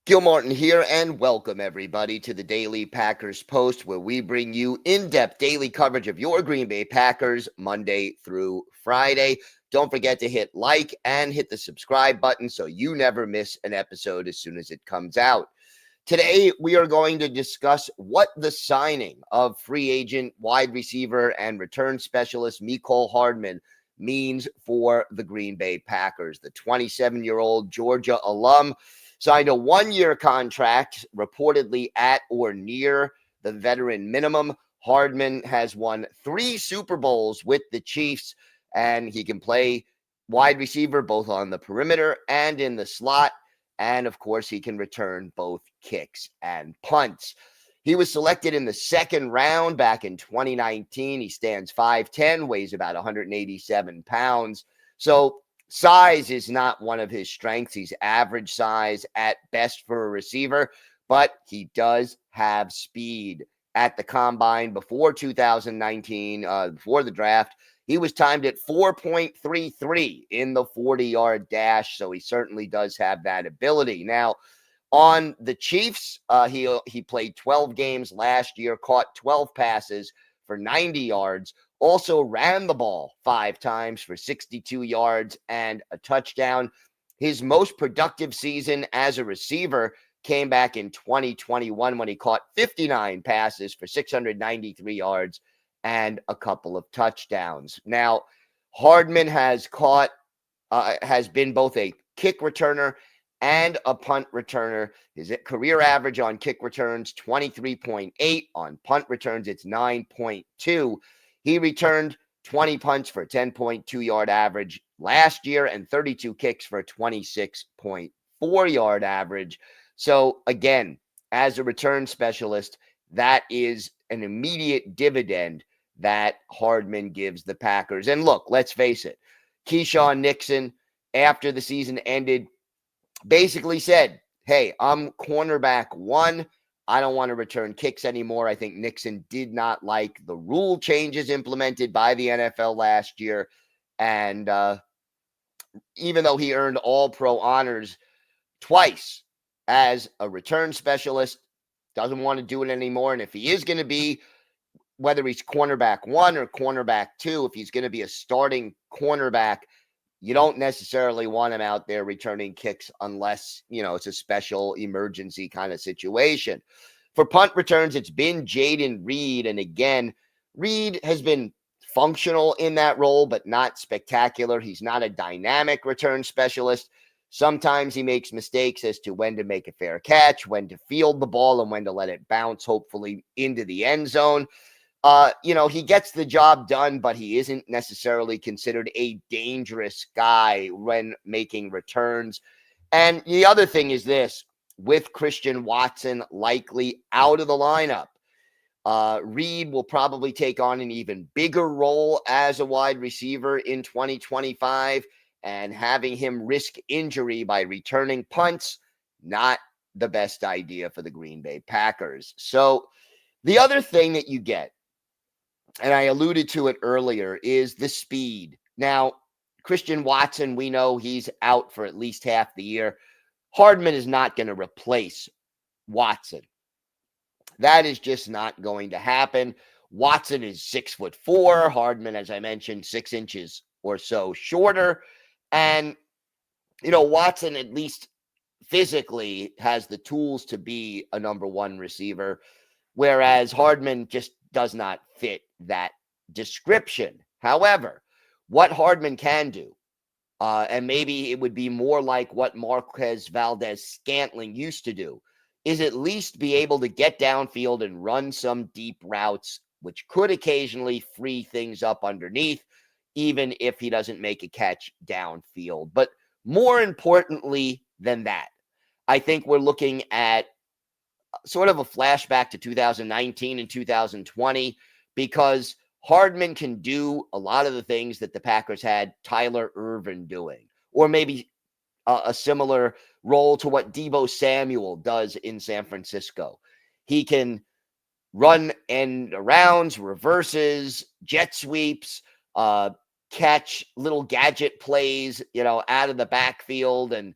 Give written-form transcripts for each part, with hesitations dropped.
Gil Martin here, and welcome everybody to the Daily Packers Post, where we bring you in-depth daily coverage of your Green Bay Packers Monday through Friday. Don't forget to hit like and hit the subscribe button so you never miss an episode as soon as it comes out. Today, we are going to discuss what the signing of free agent wide receiver and return specialist Mecole Hardman means for the Green Bay Packers. The 27-year-old Georgia alum signed a one-year contract, reportedly at or near the veteran minimum. Hardman has won 3 Super Bowls with the Chiefs, and he can play wide receiver both on the perimeter and in the slot. And of course, he can return both kicks and punts. He was selected in the second round back in 2019. He stands 5'10", weighs about 187 pounds. So size is not one of his strengths. He's average size at best for a receiver, but he does have speed. At the combine before 2019, before the draft, he was timed at 4.33 in the 40-yard dash, so he certainly does have that ability. Now, on the Chiefs, he played 12 games last year, caught 12 passes for 90 yards, also ran the ball 5 times for 62 yards and a touchdown. His most productive season as a receiver came back in 2021 when he caught 59 passes for 693 yards and a couple of touchdowns. Now, Hardman has been both a kick returner and a punt returner. His career average on kick returns, 23.8. On punt returns, it's 9.2. He returned 20 punts for a 10.2-yard average last year and 32 kicks for a 26.4-yard average. So, again, as a return specialist, that is an immediate dividend that Hardman gives the Packers. And look, let's face it, Keyshawn Nixon, after the season ended, basically said, hey, I'm cornerback 1. I don't want to return kicks anymore. I think Nixon did not like the rule changes implemented by the NFL last year. And even though he earned All-Pro honors twice as a return specialist, doesn't want to do it anymore. And if he is going to be, whether he's cornerback 1 or cornerback 2, if he's going to be a starting cornerback, you don't necessarily want him out there returning kicks unless, it's a special emergency kind of situation. For punt returns, it's been Jaden Reed. And again, Reed has been functional in that role, but not spectacular. He's not a dynamic return specialist. Sometimes he makes mistakes as to when to make a fair catch, when to field the ball, and when to let it bounce, hopefully, into the end zone. He gets the job done, but he isn't necessarily considered a dangerous guy when making returns. And the other thing is this, with Christian Watson likely out of the lineup, Reed will probably take on an even bigger role as a wide receiver in 2025, and having him risk injury by returning punts, not the best idea for the Green Bay Packers. So the other thing that you get, and I alluded to it earlier, is the speed. Now, Christian Watson, we know he's out for at least half the year. Hardman is not going to replace Watson. That is just not going to happen. Watson is 6'4". Hardman, as I mentioned, 6 inches or so shorter. And, Watson, at least physically, has the tools to be a number 1 receiver, whereas Hardman just does not fit that description. However, what Hardman can do, and maybe it would be more like what Marquez Valdez-Scantling used to do, is at least be able to get downfield and run some deep routes, which could occasionally free things up underneath, even if he doesn't make a catch downfield. But more importantly than that, I think we're looking at sort of a flashback to 2019 and 2020, because Hardman can do a lot of the things that the Packers had Tyler Ervin doing, or maybe a similar role to what Deebo Samuel does in San Francisco. He can run end arounds, reverses, jet sweeps, catch little gadget plays, out of the backfield and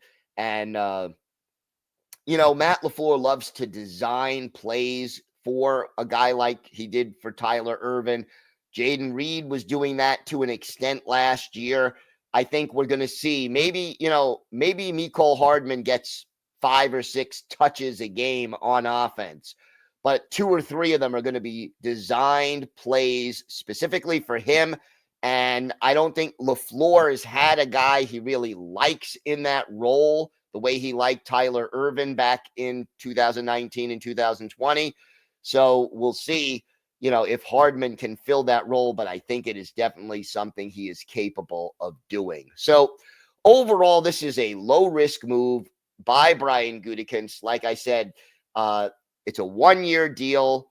Matt LaFleur loves to design plays for a guy like he did for Tyler Ervin. Jaden Reed was doing that to an extent last year. I think we're going to see maybe Mecole Hardman gets 5 or 6 touches a game on offense, but 2 or 3 of them are going to be designed plays specifically for him. And I don't think LaFleur has had a guy he really likes in that role the way he liked Tyler Ervin back in 2019 and 2020. So we'll see, if Hardman can fill that role, but I think it is definitely something he is capable of doing. So overall, this is a low-risk move by Brian Gutekunst. Like I said, it's a 1-year deal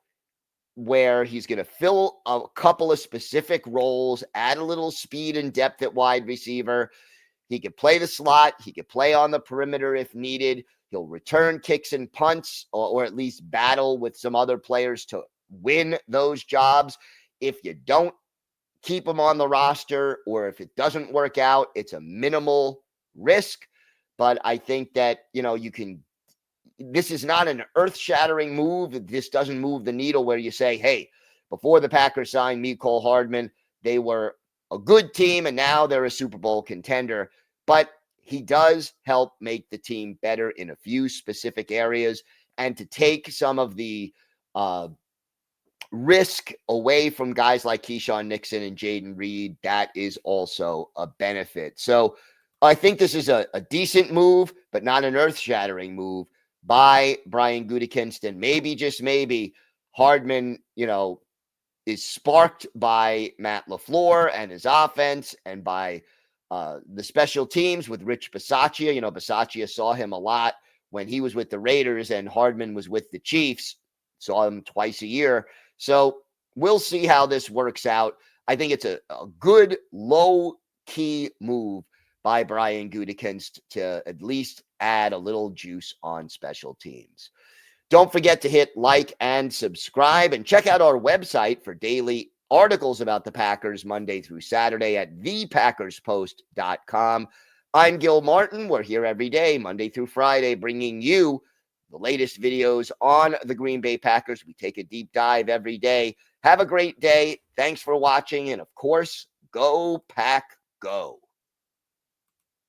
where he's going to fill a couple of specific roles, add a little speed and depth at wide receiver. He could play the slot. He could play on the perimeter if needed. He'll return kicks and punts, or at least battle with some other players to win those jobs. If you don't keep him on the roster, or if it doesn't work out, it's a minimal risk. But I think that, this is not an earth-shattering move. This doesn't move the needle where you say, hey, before the Packers signed Mecole Hardman, they were a good team, and now they're a Super Bowl contender. But he does help make the team better in a few specific areas, and to take some of the risk away from guys like Keyshawn Nixon and Jaden Reed, that is also a benefit. So I think this is a decent move, but not an earth-shattering move by Brian Gutekunst. And maybe, just maybe, Hardman, is sparked by Matt LaFleur and his offense, and by the special teams with Rich Bisaccia. Bisaccia saw him a lot when he was with the Raiders, and Hardman was with the Chiefs, saw him twice a year. So we'll see how this works out. I think it's a good low-key move by Brian Gutekunst to at least add a little juice on special teams. Don't forget to hit like and subscribe, and check out our website for daily articles about the Packers Monday through Saturday at thepackerspost.com. I'm Gil Martin. We're here every day, Monday through Friday, bringing you the latest videos on the Green Bay Packers. We take a deep dive every day. Have a great day. Thanks for watching. And of course, go Pack, go.